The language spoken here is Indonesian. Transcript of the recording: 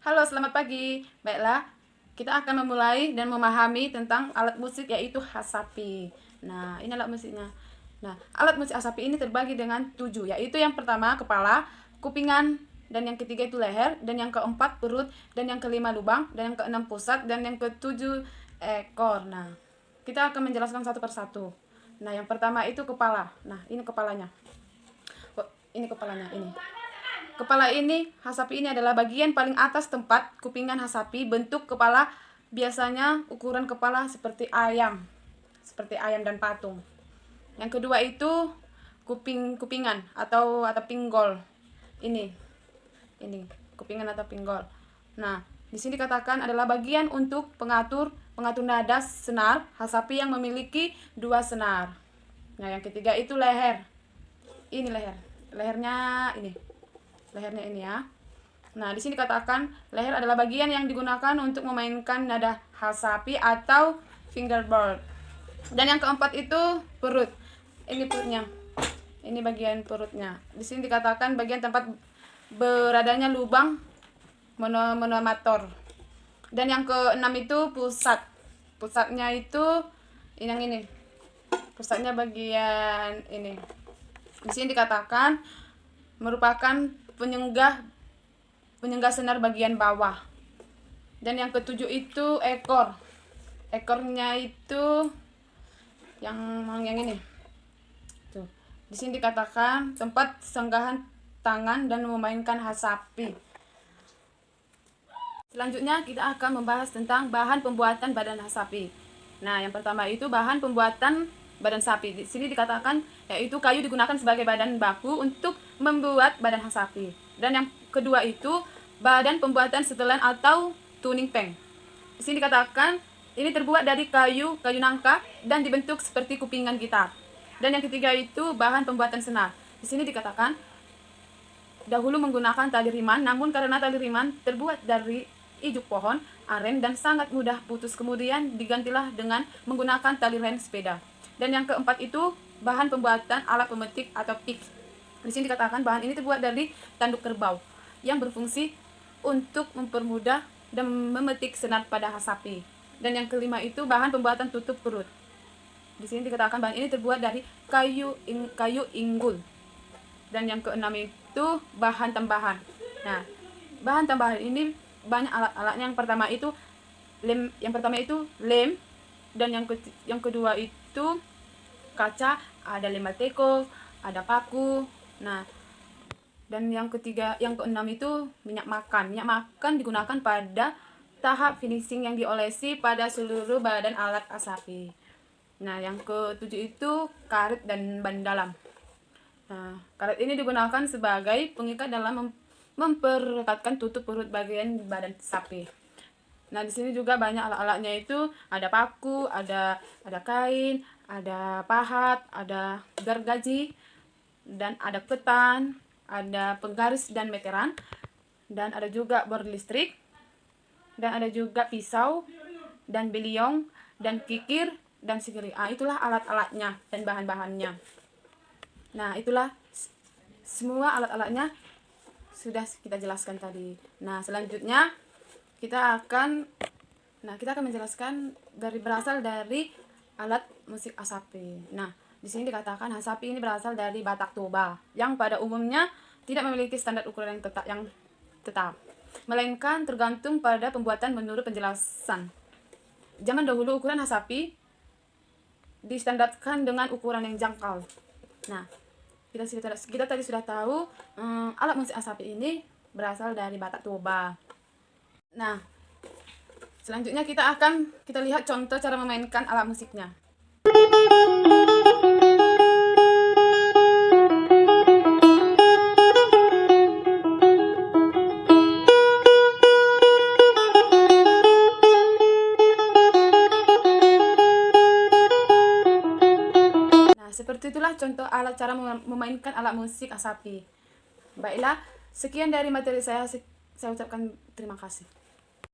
Halo, selamat pagi. Baiklah, kita akan memulai dan memahami tentang alat musik yaitu hasapi. Nah, ini alat musiknya. Nah, alat musik hasapi ini terbagi dengan 7, yaitu yang pertama kepala, kupingan, dan yang ketiga itu leher, dan yang keempat perut, dan yang kelima lubang, dan yang keenam pusat, dan yang ketujuh ekor. Nah, kita akan menjelaskan satu persatu. Nah, yang pertama itu kepala. Nah, ini kepalanya. Ini kepalanya, ini. Kepala ini, hasapi ini adalah bagian paling atas tempat kupingan hasapi. Bentuk kepala biasanya ukuran kepala seperti ayam dan patung. Yang kedua itu kupingan atau pinggol. Ini kupingan atau pinggol. Nah, di sini dikatakan adalah bagian untuk pengatur nada senar hasapi yang memiliki 2 senar. Nah, yang ketiga itu leher. Ini lehernya ini ya. Nah, di sini dikatakan leher adalah bagian yang digunakan untuk memainkan nada hasapi atau fingerboard. Dan yang keempat itu perut. Ini perutnya. Ini bagian perutnya. Di sini dikatakan bagian tempat beradanya lubang monomator. Dan yang keenam itu pusat. Pusatnya itu yang ini. Pusatnya bagian ini. Di sini dikatakan merupakan penyenggah senar bagian bawah. Dan yang ketujuh itu ekor. Ekornya itu yang ini. Tuh. Di sini dikatakan tempat senggahan tangan dan memainkan hasapi. Selanjutnya kita akan membahas tentang bahan pembuatan badan hasapi. Nah, yang pertama itu bahan pembuatan badan sapi. Di sini dikatakan yaitu kayu digunakan sebagai badan baku untuk membuat badan hasapi. Dan yang kedua itu badan pembuatan setelan atau tuning peng. Di sini dikatakan ini terbuat dari kayu nangka dan dibentuk seperti kupingan gitar. Dan yang ketiga itu bahan pembuatan senar. Di sini dikatakan dahulu menggunakan tali riman, namun karena tali riman terbuat dari ijuk pohon, aren dan sangat mudah putus, kemudian digantilah dengan menggunakan tali ren sepeda. Dan yang keempat itu bahan pembuatan alat pemetik atau pick. Di sini dikatakan bahan ini terbuat dari tanduk kerbau yang berfungsi untuk mempermudah dan memetik senar pada hasapi. Dan yang kelima itu bahan pembuatan tutup perut. Di sini dikatakan bahan ini terbuat dari kayu inggul. Dan yang keenam itu bahan tambahan. Nah, bahan tambahan ini banyak alat-alatnya. Yang pertama itu lem, dan yang kedua itu kaca, ada lem teko, ada paku. Nah, dan yang keenam itu minyak makan. Minyak makan digunakan pada tahap finishing yang diolesi pada seluruh badan alat hasapi. Nah, yang ketujuh itu karet dan ban dalam. Nah, karet ini digunakan sebagai pengikat dalam memperekatkan tutup perut bagian badan sapi. Nah, di sini juga banyak alat-alatnya, itu ada paku, ada kain, ada pahat, ada gergaji, dan ada ketan, ada penggaris dan meteran, dan ada juga bor listrik, dan ada juga pisau, dan beliong, dan kikir, dan sigiri. Itulah alat-alatnya dan bahan-bahannya. Nah, itulah semua alat-alatnya sudah kita jelaskan tadi. Nah, selanjutnya kita akan menjelaskan berasal dari alat musik hasapi. Nah, di sini dikatakan hasapi ini berasal dari Batak Toba yang pada umumnya tidak memiliki standar ukuran yang tetap, melainkan tergantung pada pembuatan menurut penjelasan. Zaman dahulu ukuran hasapi distandarkan dengan ukuran yang jangkau. Nah, kita tadi sudah tahu alat musik hasapi ini berasal dari Batak Toba. Nah, selanjutnya kita lihat contoh cara memainkan alat musiknya. Nah, seperti itulah contoh cara memainkan alat musik hasapi. Baiklah, sekian dari materi saya ucapkan terima kasih.